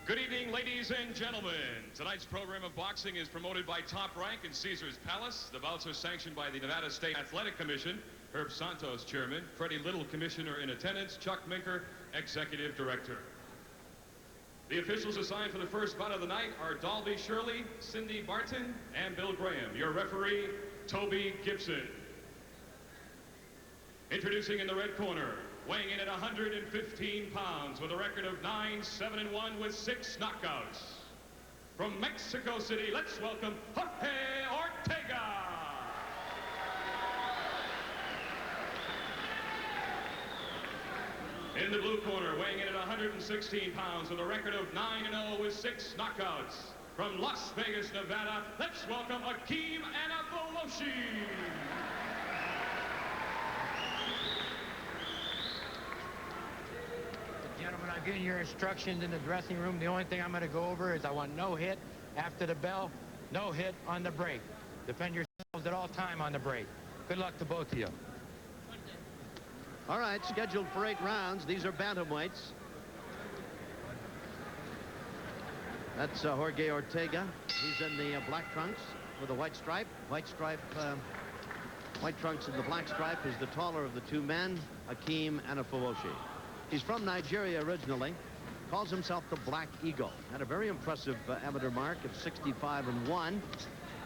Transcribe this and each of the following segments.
Good evening, ladies and gentlemen. Tonight's program of boxing is promoted by Top Rank in Caesars Palace. The bouts are sanctioned by the Nevada State Athletic Commission. Herb Santos, Chairman. Freddie Little, Commissioner in attendance. Chuck Minker, Executive Director. The officials assigned for the first bout of the night are Dalby Shirley, Cindy Barton, and Bill Graham. Your referee, Toby Gibson. Introducing in the red corner, weighing in at 115 pounds with a record of 9-7-1 with 6 knockouts. From Mexico City, let's welcome Jorge Ortega. In the blue corner, weighing in at 116 pounds with a record of 9-0 with 6 knockouts. From Las Vegas, Nevada, let's welcome Akeem Anifowoshe. Gentlemen, I'm getting your instructions in the dressing room. The only thing I'm going to go over is I want no hit after the bell, no hit on the break. Defend yourselves at all time on the break. Good luck to both of you. All right, scheduled for 8 rounds. These are bantamweights. That's Jorge Ortega. He's in the black trunks with a white stripe. White trunks and the black stripe is the taller of the two men, Akeem Anifowoshe. He's from Nigeria originally. Calls himself the Black Eagle. Had a very impressive amateur mark of 65-1.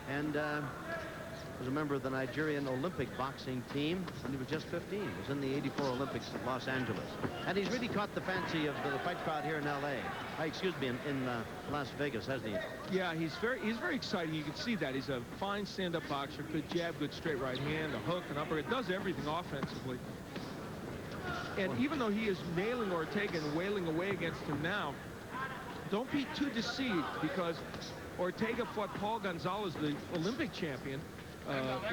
And was a member of the Nigerian Olympic boxing team when he was just 15. He was in the '84 Olympics at Los Angeles. And he's really caught the fancy of the fight crowd here in L.A. Excuse me, in Las Vegas, hasn't he? Yeah, he's very exciting. You can see that. He's a fine stand-up boxer. Good jab, good straight right hand, a hook, an uppercut. Does everything offensively. And even though he is nailing Ortega and wailing away against him now, don't be too deceived, because Ortega fought Paul Gonzalez, the Olympic champion,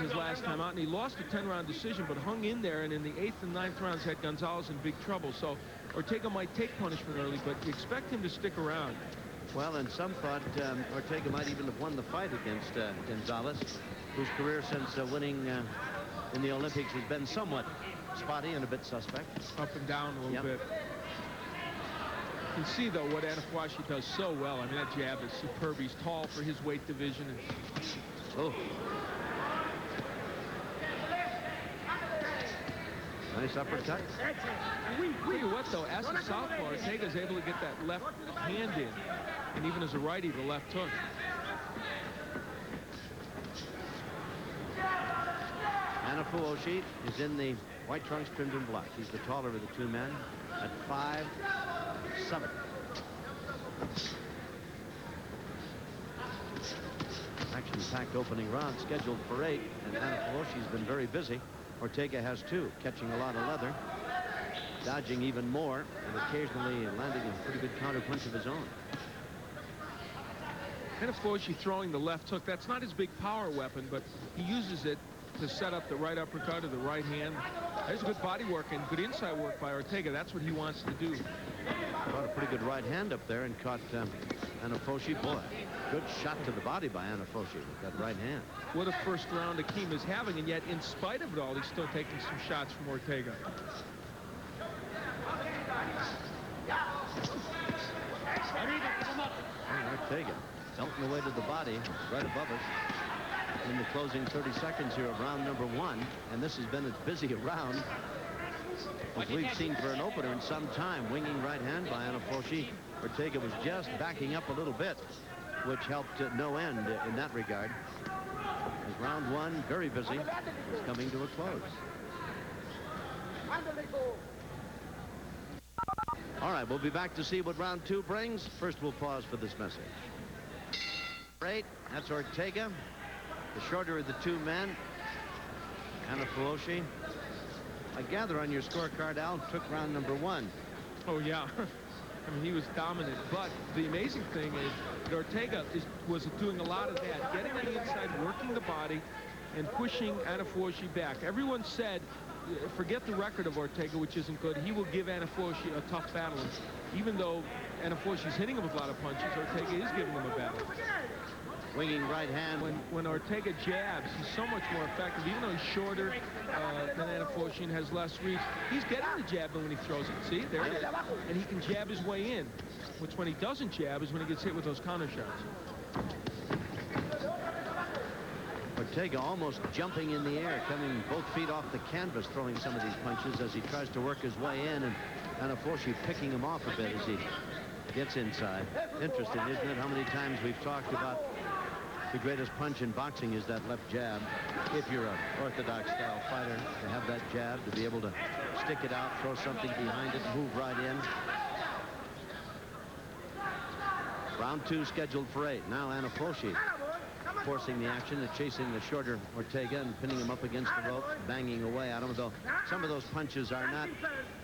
his last time out, and he lost a 10-round decision, but hung in there, and in the 8th and 9th rounds had Gonzalez in big trouble. So Ortega might take punishment early, but expect him to stick around. Well, and some thought Ortega might even have won the fight against Gonzalez, whose career since winning in the Olympics has been somewhat spotty and a bit suspect. Up and down a little bit. You can see, though, what Anifowoshe does so well. I mean, that jab is superb. He's tall for his weight division. Oh. Nice uppercut. Tell you what, though, as a southpaw, Ortega's able to get that left hand in. And even as a righty, the left hook. Anifowoshe is in the white trunks trimmed in black. He's the taller of the two men at 5'7". Action-packed opening round scheduled for 8, and Anifowoshe's been very busy. Ortega has 2, catching a lot of leather, dodging even more, and occasionally landing a pretty good counter punch of his own. Anifowoshe throwing the left hook. That's not his big power weapon, but he uses it to set up the right uppercut or the right hand. There's good body work and good inside work by Ortega. That's what he wants to do. Got a pretty good right hand up there and caught Anifowoshe. Boy, good shot to the body by Anifowoshe with that right hand. What a first round Akeem is having, and yet in spite of it all, he's still taking some shots from Ortega. And Ortega belting away to the body right above us. In the closing 30 seconds here of round number 1, and this has been as busy a round as we've seen for an opener in some time. Winging right hand by Anifowoshe. Ortega was just backing up a little bit, which helped no end in that regard. As round 1, very busy, is coming to a close. All right, we'll be back to see what round 2 brings. First, we'll pause for this message. Great, that's Ortega. The shorter of the two men, Anifowoshe. I gather on your scorecard, Al, took round number 1. Oh, yeah. I mean, he was dominant. But the amazing thing is that Ortega was doing a lot of that, getting on the inside, working the body, and pushing Anifowoshe back. Everyone said, forget the record of Ortega, which isn't good. He will give Anifowoshe a tough battle. Even though Anifowoshe's hitting him with a lot of punches, Ortega is giving him a battle. Winging right hand. When Ortega jabs, he's so much more effective. Even though he's shorter than Anifowoshe and has less reach, he's getting the jab when he throws it. See, there it is. And he can jab his way in. which when he doesn't jab is when he gets hit with those counter shots. Ortega almost jumping in the air, coming both feet off the canvas, throwing some of these punches as he tries to work his way in, and Anifowoshe picking him off a bit as he gets inside. Interesting, isn't it, how many times we've talked about the greatest punch in boxing is that left jab. If you're an orthodox style fighter, to have that jab, to be able to stick it out, throw something behind it, move right in. Round 2 scheduled for 8. Now Anifowoshe forcing the action and chasing the shorter Ortega and pinning him up against the ropes, banging away at him, though some of those punches are not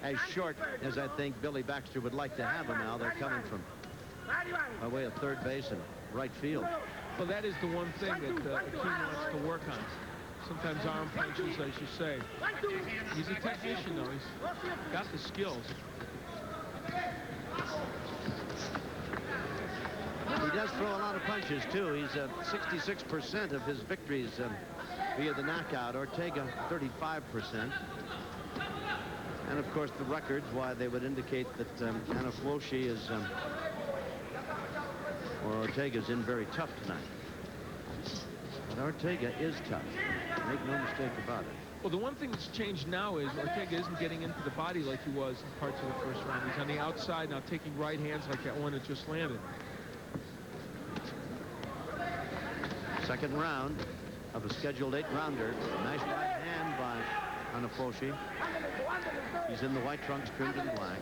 as short as I think Billy Baxter would like to have them now. They're coming from by way of third base and right field. Well, that is the one thing that Akeem wants to work on. Sometimes arm punches, as you say. He's a technician, though. He's got the skills. He does throw a lot of punches, too. He's 66% of his victories via the knockout. Ortega, 35%. And, of course, the records, why they would indicate that Anifowoshe is, or Ortega's in very tough tonight. But Ortega is tough. Make no mistake about it. Well, the one thing that's changed now is Ortega isn't getting into the body like he was in parts of the first round. He's on the outside now, taking right hands like that one that just landed. Second round of a scheduled 8-rounder. Nice right hand by Anifowoshe. He's in the white trunks, trimmed in black.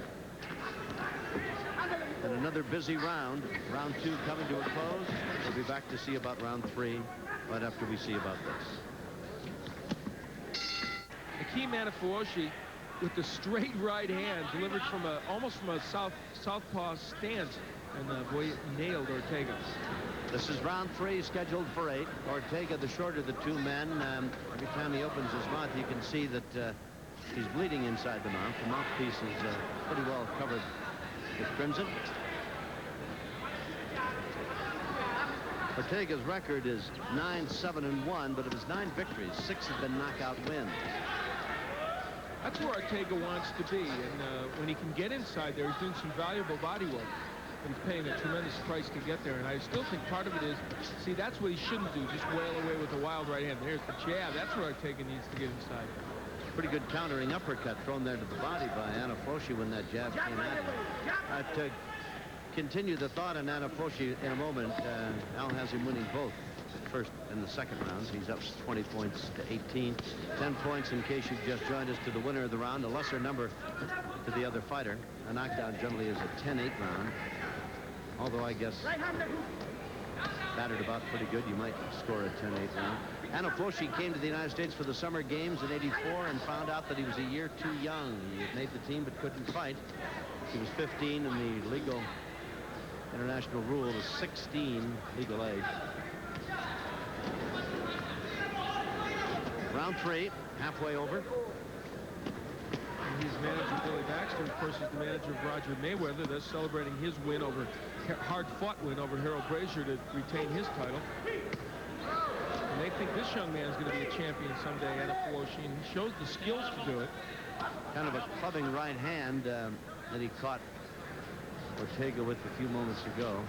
And another busy round. Round 2 coming to a close. We'll be back to see about round 3 right after we see about this. Akeem Anifowoshe with the straight right hand delivered from almost from a southpaw stance, and boy, nailed Ortega. This is round 3 scheduled for 8. Ortega, the shorter of the two men. Every time he opens his mouth, you can see that he's bleeding inside the mouth. The mouthpiece is pretty well covered with crimson. Ortega's record is 9-7-1, but of his 9 victories, 6 have been knockout wins. That's where Ortega wants to be, and when he can get inside there, he's doing some valuable body work. He's paying a tremendous price to get there, and I still think part of it is, see, that's what he shouldn't do, just wail away with a wild right hand. There's the jab. That's where Ortega needs to get inside. Pretty good countering uppercut thrown there to the body by Anifowoshe when that jab came at him. To continue the thought on Anifowoshe in a moment, Al has him winning both the first and the second rounds. He's up 20 points to 18. 10 points, in case you've just joined us, to the winner of the round. A lesser number to the other fighter. A knockdown generally is a 10-8 round. Although I guess battered about pretty good, you might score a 10-8 round. Anifowoshe came to the United States for the Summer Games in '84 and found out that he was a year too young. He had made the team but couldn't fight. He was 15, and the legal international rule is 16 legal age. Round 3, halfway over. And his manager, Billy Baxter, of course, is the manager of Roger Mayweather. They're celebrating his win over, hard-fought win over Harold Brazier to retain his title. And they think this young man is going to be a champion someday, Anifowoshe, and he shows the skills to do it. Kind of a clubbing right hand that he caught Ortega with a few moments ago.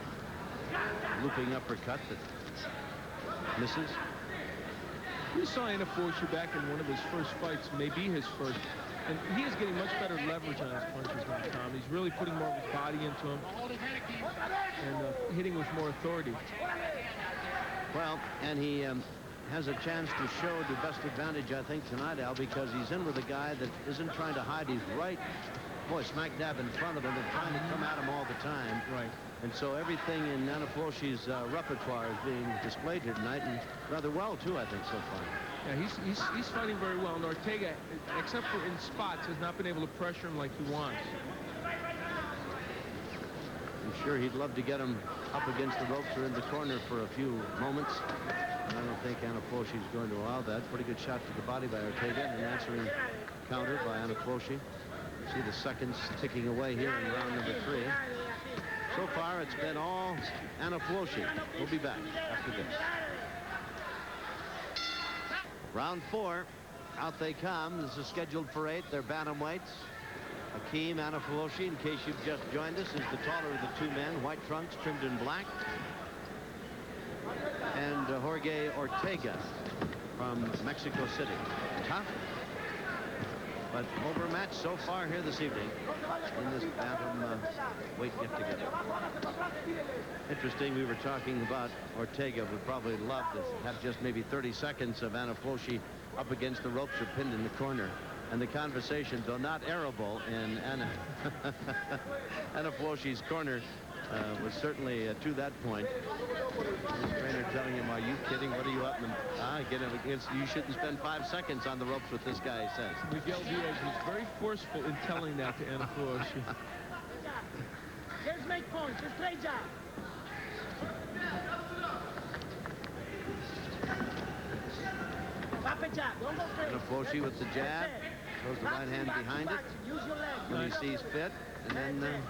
Looping uppercut that misses. We saw Anifowoshe back in one of his first fights, maybe his first, and he is getting much better leverage on his punches now, Tom. He's really putting more of his body into him and hitting with more authority. Well, and he has a chance to show the best advantage, I think, tonight, Al, because he's in with a guy that isn't trying to hide. He's right, boy, smack dab in front of him and trying to come at him all the time. Right. And so everything in Anifowoshe's repertoire is being displayed here tonight, and rather well, too, I think, so far. Yeah, he's fighting very well, and Ortega, except for in spots, has not been able to pressure him like he wants. I'm sure he'd love to get him up against the ropes or in the corner for a few moments. And I don't think Anifowoshe's going to allow that. Pretty good shot to the body by Ortega, and an answering counter by Anifowoshe. See the seconds ticking away here in round number 3. So far, it's been all Anifowoshe. We'll be back after this. Round 4. Out they come. This is scheduled for 8. They're bantamweights. Akeem Anifowoshe, in case you've just joined us, is the taller of the two men. White trunks trimmed in black. And Jorge Ortega from Mexico City. Tough, but overmatched so far here this evening in this bantam weight get-together. Interesting, we were talking about Ortega would probably love to have just maybe 30 seconds of Anifowoshe up against the ropes or pinned in the corner. And the conversation, though not arable, in Anifowoshe's corner was certainly to that point. His trainer telling him, "Are you kidding? What are you up?" You shouldn't spend 5 seconds on the ropes with this guy," he says. Miguel Diaz was very forceful in telling that to Anifowoshe. Just make points. Just straight jab. Pop it jab. Don't go straight. Anifowoshe with the jab. Throws the right hand behind it Use your leg. when he sees fit. And then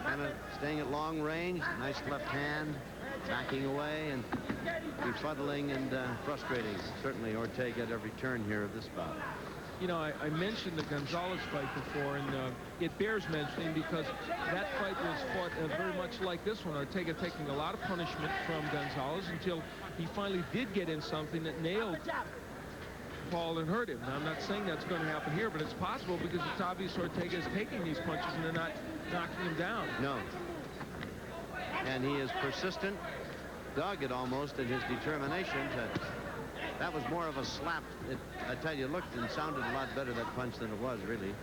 kind of staying at long range. Nice left hand. Backing away and befuddling and frustrating. Certainly Ortega at every turn here of this bout. You know, I mentioned the Gonzalez fight before, and it bears mentioning because that fight was fought very much like this one. Ortega taking a lot of punishment from Gonzalez until he finally did get in something that nailed Paul and hurt him. Now, I'm not saying that's going to happen here, but it's possible because it's obvious Ortega is taking these punches and they're not knocking him down. No. And he is persistent, dogged almost in his determination to... That was more of a slap. I tell you, looked and sounded a lot better, that punch, than it was, really.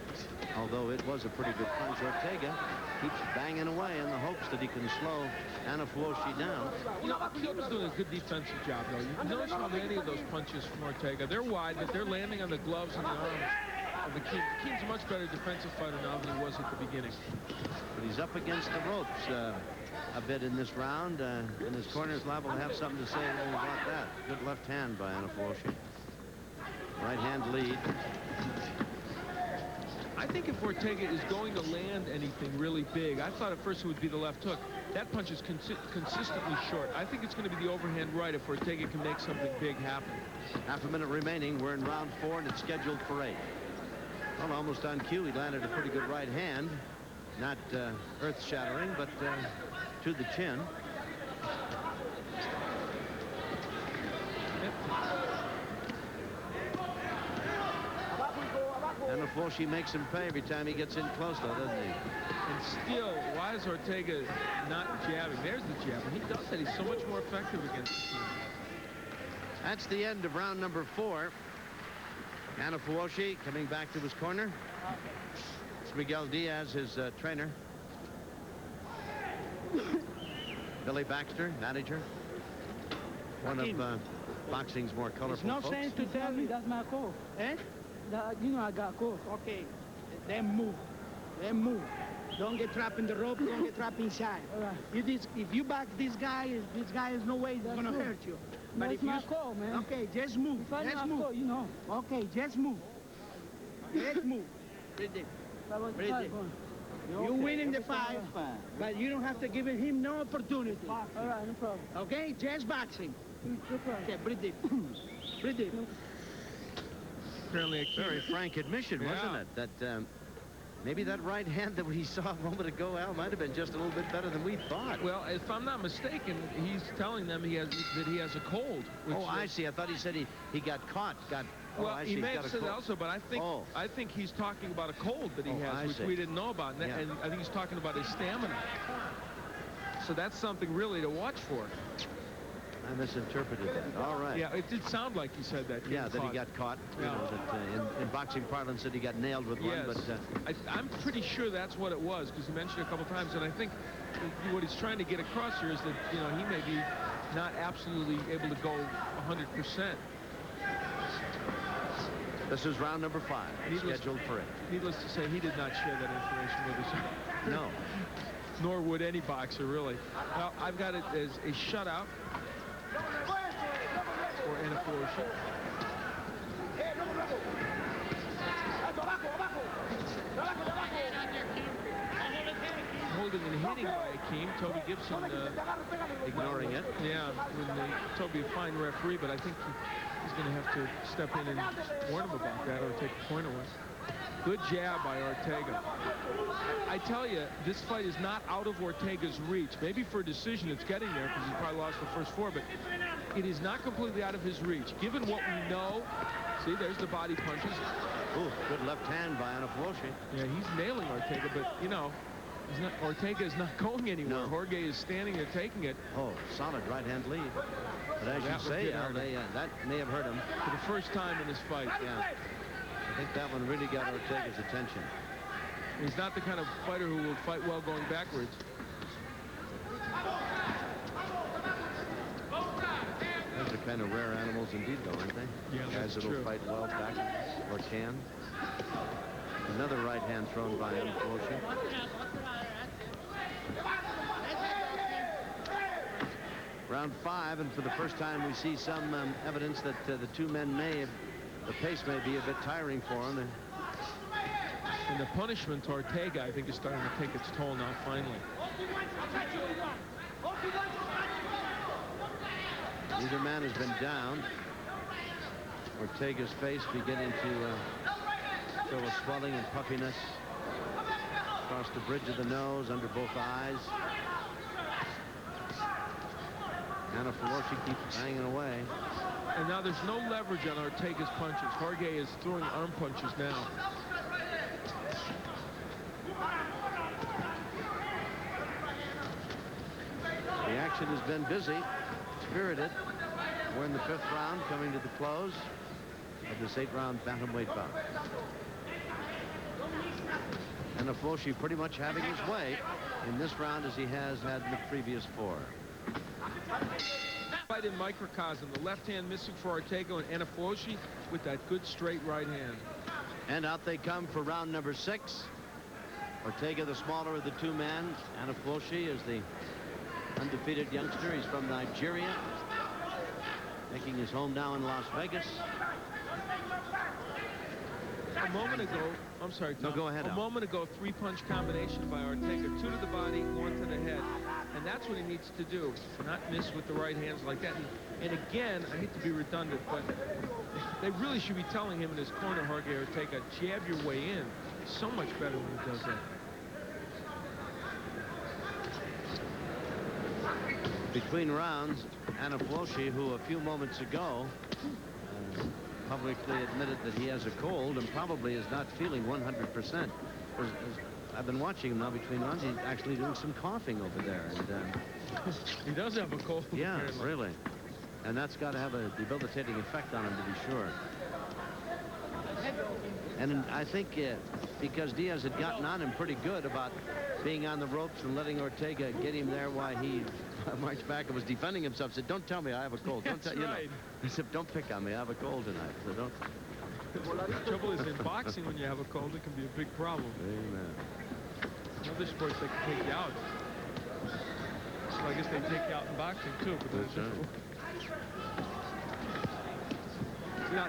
Although it was a pretty good punch. Ortega keeps banging away in the hopes that he can slow Anifowoshe down. You know, Akeem is doing a good defensive job, though. You notice how many of those punches from Ortega, they're wide, but they're landing on the gloves and the arms of Akeem. Akeem's a much better defensive fighter now than he was at the beginning. But he's up against the ropes a bit in this round, and his corner is liable to have something to say about that. Good left hand by Anifowoshe. Right hand lead. I think if Ortega is going to land anything really big, I thought at first it would be the left hook. That punch is consistently short. I think it's going to be the overhand right if Ortega can make something big happen. Half a minute remaining. We're in round 4, and it's scheduled for 8. Well, almost on cue, he landed a pretty good right hand. Not earth-shattering, but to the chin. Anifowoshe makes him pay every time he gets in close, though, doesn't he? And still, why is Ortega not jabbing? There's the jab. When he does that, he's so much more effective against the team. That's the end of round number 4. Anifowoshe coming back to his corner. It's Miguel Diaz, his trainer. Billy Baxter, manager. One of boxing's more colorful No folks. sense to tell me that's my call. Eh? You know I got call. Okay. Then move. Then move. Don't get trapped in the rope. Don't get trapped inside. All right. If you back this guy is no way going to hurt you. But if my you call, man. Okay, just move. Just move. Call, you know. Okay, just move. Just move. Breathe in. Breathe in. You win in the fight, but you don't have to give him no opportunity. All right, no problem. Okay, just boxing. No problem. Okay, breathe in. Breathe in. Apparently, a Very frank admission, wasn't it? That maybe that right hand that we saw a moment ago, Al, might have been just a little bit better than we thought. Well, if I'm not mistaken, he's telling them that he has a cold. Oh, I see. I thought he said he got caught. Well, I see. he may He's got have a said that cold. also, but I think he's talking about a cold that he I has, which see. we didn't know about, and, Yeah. and I think he's talking about his stamina. So that's something really to watch for. I misinterpreted that. All right. Yeah, it did sound like he said that. Yeah, that he got caught. You Yeah. know, that in boxing parlance that he got nailed with Yes. one. But I'm pretty sure that's what it was, because he mentioned it a couple times, and I think what he's trying to get across here is that, you know, he may be not absolutely able to go 100%. this is round number 5, scheduled for 8. Needless to say, he did not share that information with us. No. Nor would any boxer, really. Well, I've got it as a shutout for Anifowoshe. Holding and hitting by Akeem. Toby Gibson Ignoring it. Yeah, Toby, a fine referee, but I think he's going to have to step in and warn him about that or take a point away. Good jab by Ortega. I tell you, this fight is not out of Ortega's reach. Maybe for a decision it's getting there because he probably lost the first 4, but it is not completely out of his reach. Given what we know, see, there's the body punches. Ooh, good left hand by Anifowoshe. Yeah, he's nailing Ortega, but, you know, Ortega is not going anywhere. No. Jorge is standing there taking it. Oh, solid right-hand lead. But as you say, Al, that may have hurt him. For the first time in this fight. Yeah. I think that one really got Ortega's attention. He's not the kind of fighter who will fight well going backwards. Those are kind of rare animals indeed, though, aren't they? Yeah, guys that's that'll true. fight well backwards or can. Another right hand thrown by Anifowoshe. Round 5, and for the first time we see some evidence that the two men the pace may be a bit tiring for them. And the punishment to Ortega, I think, is starting to take its toll now, finally. Neither man has been down. Ortega's face beginning to show a swelling and puffiness across the bridge of the nose, under both eyes. Anifowoshe keeps hanging away. And now there's no leverage on Ortega's punches. Jorge is throwing arm punches now. The action has been busy, spirited. We're in the 5th round, coming to the close of this 8-round bantamweight bout. Anifowoshe pretty much having his way in this round as he has had in the previous 4. Fight in microcosm. The left hand missing for Ortega, and Anifowoshe with that good straight right hand. And out they come for round number 6. Ortega, the smaller of the two men. Anifowoshe is the undefeated youngster. He's from Nigeria, making his home now in Las Vegas. A moment ago, I'm sorry, Tom. No, go ahead, A Al. moment ago, 3-punch combination by Ortega. 2 to the body, 1 to the head. And that's what he needs to do, not miss with the right hands like that. And again, I hate to be redundant, but they really should be telling him in his corner, Jorge Ortega, jab your way in. So much better when he does that. Between rounds, Anifowoshe, who a few moments ago publicly admitted that he has a cold and probably is not feeling 100%. I've been watching him now between rounds. He's actually doing some coughing over there. And he does have a cold. yeah, apparently. really. And that's got to have a debilitating effect on him, to be sure. And I think because Diaz had gotten on him pretty good about being on the ropes and letting Ortega get him there while he marched back and was defending himself, said, "Don't tell me I have a cold. Don't tell you know." He said, "Don't pick on me. I have a cold tonight." So don't. The trouble is, in boxing, when you have a cold, it can be a big problem. Amen. In other sports, they can take you out. So I guess they take you out in boxing, too. But That's right.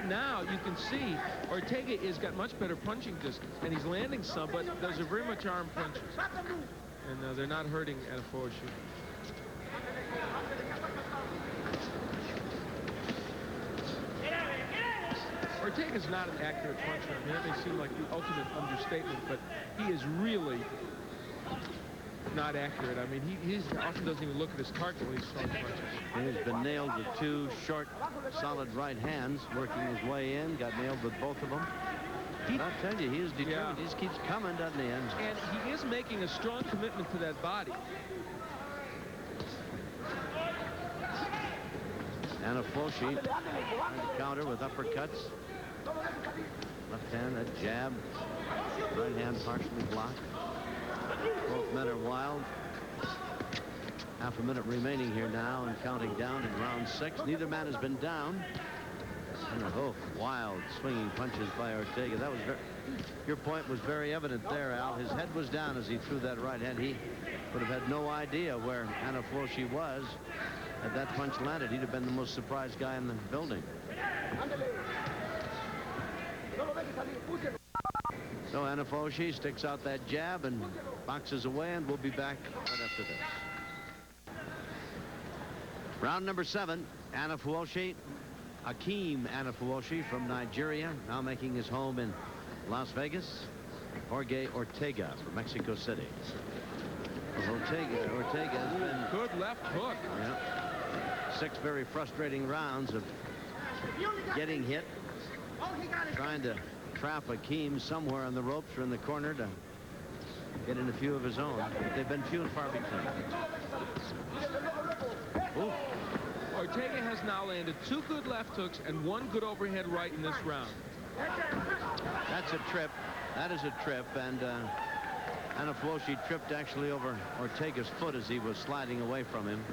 Now you can see Ortega has got much better punching distance, and he's landing some, but those are very much arm punches. And they're not hurting Anifowoshe. Ortega's not an accurate puncher. I mean, that may seem like the ultimate understatement, but he is really not accurate. I mean, he often doesn't even look at his target when he's throwing punches. He's been nailed with 2 short, solid right hands, working his way in, got nailed with both of them. I'll tell you, he is determined. Yeah. He just keeps coming, doesn't he? And he is making a strong commitment to that body. Anifowoshe trying to counter with uppercuts. Left hand, a jab. Right hand partially blocked. Both men are wild. Half a minute remaining here now and counting down in round 6. Neither man has been down. And both wild swinging punches by Ortega. That was your point was very evident there, Al. His head was down as he threw that right hand. He would have had no idea where Anifowoshe was. Had that punch landed, he'd have been the most surprised guy in the building. So Anifowoshe sticks out that jab and boxes away, and we'll be back right after this. Round number 7, Anifowoshe, Akeem Anifowoshe from Nigeria, now making his home in Las Vegas, Jorge Ortega from Mexico City. Ortega has been Good left hook. yeah, 6 very frustrating rounds of getting hit, trying to trap Akeem somewhere on the ropes or in the corner to get in a few of his own. But they've been few and far between. Ooh. Ortega has now landed 2 good left hooks and 1 good overhead right in this round. That's a trip. That is a trip. And Anifowoshe tripped actually over Ortega's foot as he was sliding away from him.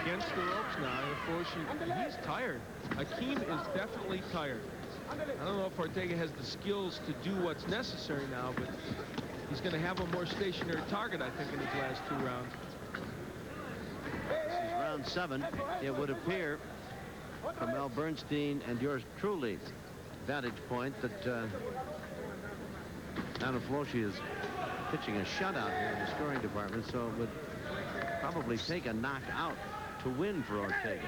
Against the ropes now. Anifowoshe, he's tired. Akeem is definitely tired. I don't know if Ortega has the skills to do what's necessary now, but he's going to have a more stationary target, I think, in his last 2 rounds. This is round 7. It would appear from Mel Bernstein and yours truly vantage point that Anifowoshe is pitching a shutout here in the scoring department, so it would probably take a knockout to win for Ortega.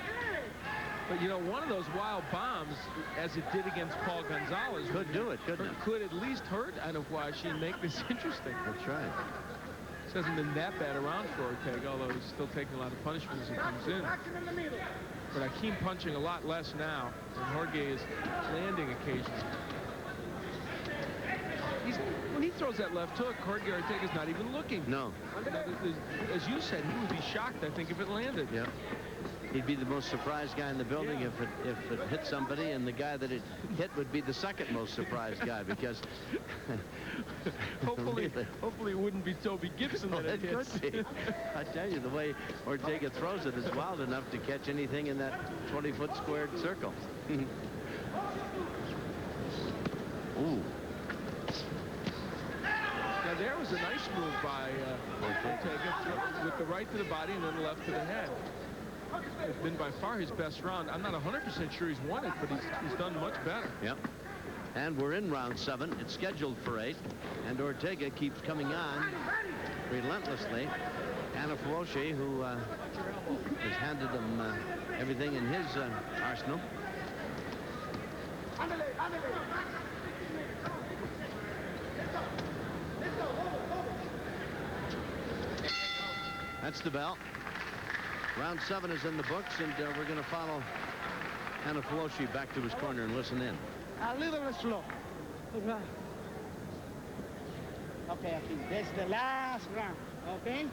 But, you know, one of those wild bombs, as it did against Paul Gonzalez, Could do it, couldn't it? could at least hurt Anifowoshe and make this interesting. That's right. This hasn't been that bad around for Ortega, although he's still taking a lot of punishment as he comes in. But Akeem punching a lot less now, and Jorge is landing occasionally. When he throws that left hook, Jorge Ortega's not even looking. No. As you said, he would be shocked, I think, if it landed. Yeah. He'd be the most surprised guy in the building if it hit somebody, and the guy that it hit would be the second most surprised guy, because hopefully it wouldn't be Toby Gibson that it hits. Could be. I tell you, the way Ortega throws it is wild enough to catch anything in that 20-foot squared circle. Ooh. Now there was a nice move by Ortega with the right to the body and then the left to the head. It's been by far his best round. I'm not 100% sure he's won it, but he's done much better. Yep. And we're in round 7. It's scheduled for 8. And Ortega keeps coming on relentlessly. Anifowoshe, who has handed him everything in his arsenal. That's the bell. Round 7 is in the books, and we're going to follow Anifowoshe back to his corner and listen in. A little slow. Okay, Akeem, that's the last round, okay?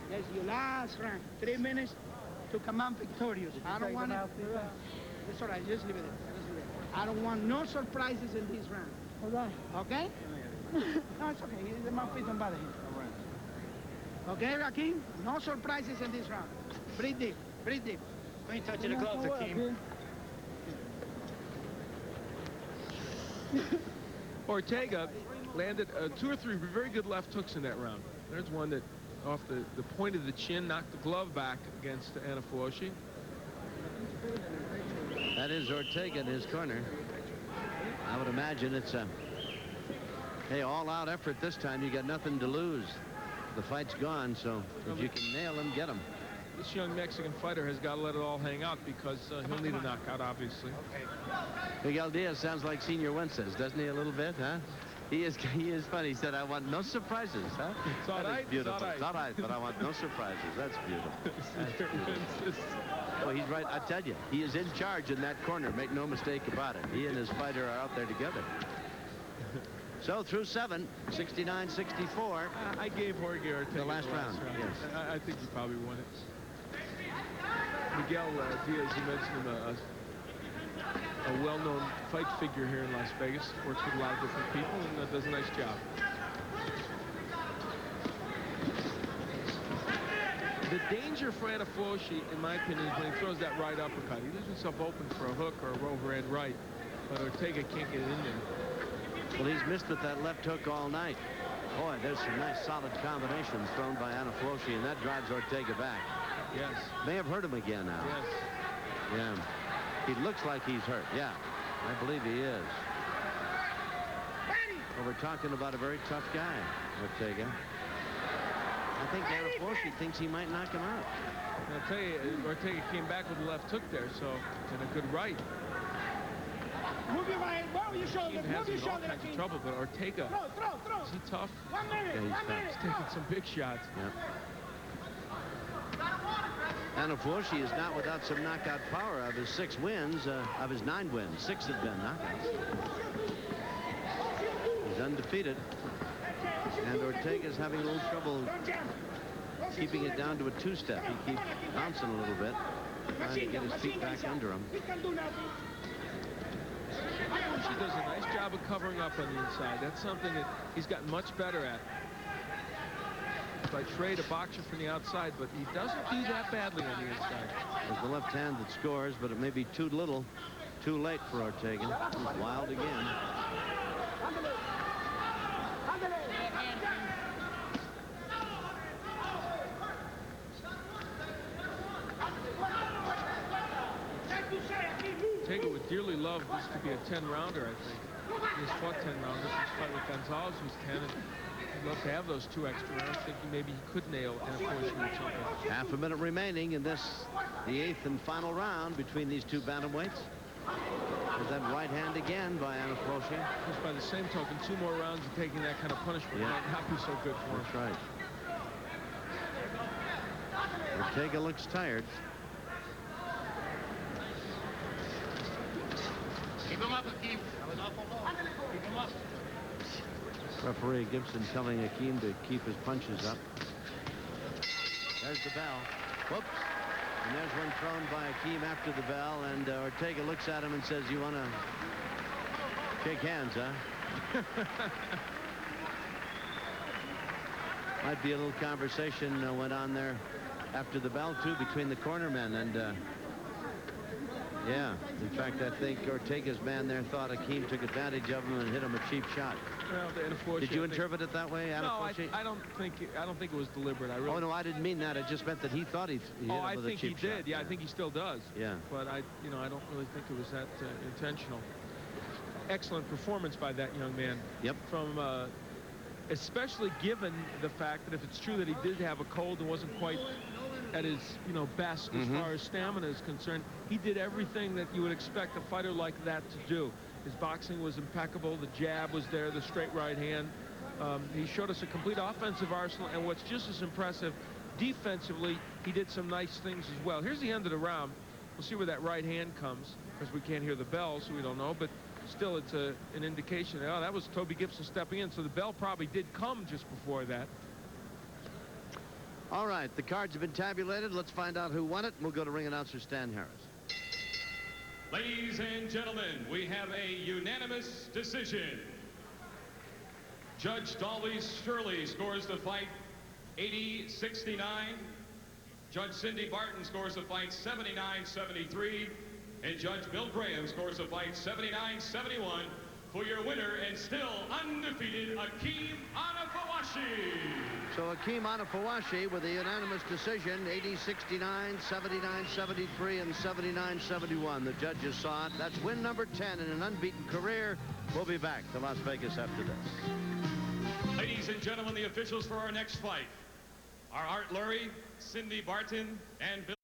That's your last round. 3 minutes to come out victorious. I don't want to... It's all right, just leave it there. Just leave it. I don't want no surprises in this round. All right. Okay? No, it's okay. The mouthpiece don't bother him. All right. Okay, Akeem? No surprises in this round. Breathe deep. Breathe deep. Ain't touching the gloves, Akeem. Ortega landed 2 or 3 very good left hooks in that round. There's one that off the point of the chin knocked the glove back against Anifowoshe. That is Ortega in his corner. I would imagine it's a all-out effort this time. You got nothing to lose. The fight's gone, so if you can nail him, get him. This young Mexican fighter has got to let it all hang out because he'll need a knockout, obviously. Miguel Diaz sounds like Senior Wences, doesn't he, a little bit, huh? He is funny. He said, I want no surprises, huh? It's all right. Beautiful. It's all right, but I want no surprises. That's beautiful. That's beautiful. Well, he's right. I tell you, he is in charge in that corner. Make no mistake about it. He and his fighter are out there together. So through 7, 69-64. I gave Jorge Ortega the last round. Yes. I think he probably won it. Miguel Diaz, you mentioned him, a well-known fight figure here in Las Vegas. Works with a lot of different people and does a nice job. The danger for Anifowoshe, in my opinion, is when he throws that right uppercut. He leaves himself open for a hook or a overhead right, but Ortega can't get it in there. Well, he's missed with that left hook all night. Boy, there's some nice solid combinations thrown by Anifowoshe, and that drives Ortega back. Yes. May have hurt him again now. Yes. Yeah. He looks like he's hurt. Yeah, I believe he is. Well, we're talking about a very tough guy, Ortega. I think Anifowoshe thinks he might knock him out. I'll tell you, Ortega came back with the left hook there, so and a good right. Move your right, move your shoulder, Has move your him in all shoulder. kinds of trouble, but Ortega, Throw. is he tough? 1 minute, Yeah, he's 1 tough. minute. He's taking some big shots. Yeah. Anifowoshe is not without some knockout power. Of his 6 wins, of his 9 wins, 6 have been knockouts. He's undefeated. And Ortega's having a little trouble keeping it down to a 2-step. He keeps bouncing a little bit, trying to get his feet back under him. She does a nice job of covering up on the inside. That's something that he's gotten much better at. If I trade a boxer from the outside, but he doesn't do that badly on the inside. It's the left hand that scores, but it may be too little, too late for Ortega. He's wild again. Ortega would dearly love this to be a 10-rounder, I think. He's fought 10 rounders. His fight with Gonzalez was 10. And he'd love to have those 2 extra rounds, thinking maybe he could nail Anifowoshe with something. Half a minute remaining in this, the 8th and final round between these 2 bantamweights. There's that right hand again by Anifowoshe. Just by the same token, 2 more rounds of taking that kind of punishment might not be so good for him. That's right. Ortega looks tired. Keep him up, Akeem. Keep him up. Referee Gibson telling Akeem to keep his punches up. There's the bell. Whoops. And there's one thrown by Akeem after the bell, and Ortega looks at him and says, "You want to shake hands, huh?" Might be a little conversation went on there after the bell, too, between the cornermen. And, yeah, in fact, I think Ortega's man there thought Akeem took advantage of him and hit him a cheap shot. Well, Anifowoshe, Did you interpret it that way, Anifowoshe? No, I don't think it was deliberate. I really. Oh no, I didn't mean that. It just meant that he thought he hit him with a cheap shot. I think he did. Yeah, I think he still does. Yeah. But I don't really think it was that intentional. Excellent performance by that young man. Yep. From especially given the fact that if it's true that he did have a cold and wasn't quite at his best as far as stamina is concerned, he did everything that you would expect a fighter like that to do. His boxing was impeccable. The jab was there, the straight right hand. He showed us a complete offensive arsenal, and what's just as impressive, defensively, he did some nice things as well. Here's the end of the round. We'll see where that right hand comes, because we can't hear the bell, so we don't know, but still it's an indication that, oh, that was Toby Gibson stepping in, so the bell probably did come just before that. All right, the cards have been tabulated. Let's find out who won it. We'll go to ring announcer Stan Harris. Ladies and gentlemen, we have a unanimous decision. Judge Dolly Shirley scores the fight 80-69. Judge Cindy Barton scores the fight 79-73. And Judge Bill Graham scores the fight 79-71 for your winner and still undefeated Akeem Anifowoshe. So Akeem Anifowoshe with a unanimous decision, 80-69, 79-73, and 79-71. The judges saw it. That's win number 10 in an unbeaten career. We'll be back to Las Vegas after this. Ladies and gentlemen, the officials for our next fight are Art Lurie, Cindy Barton, and Bill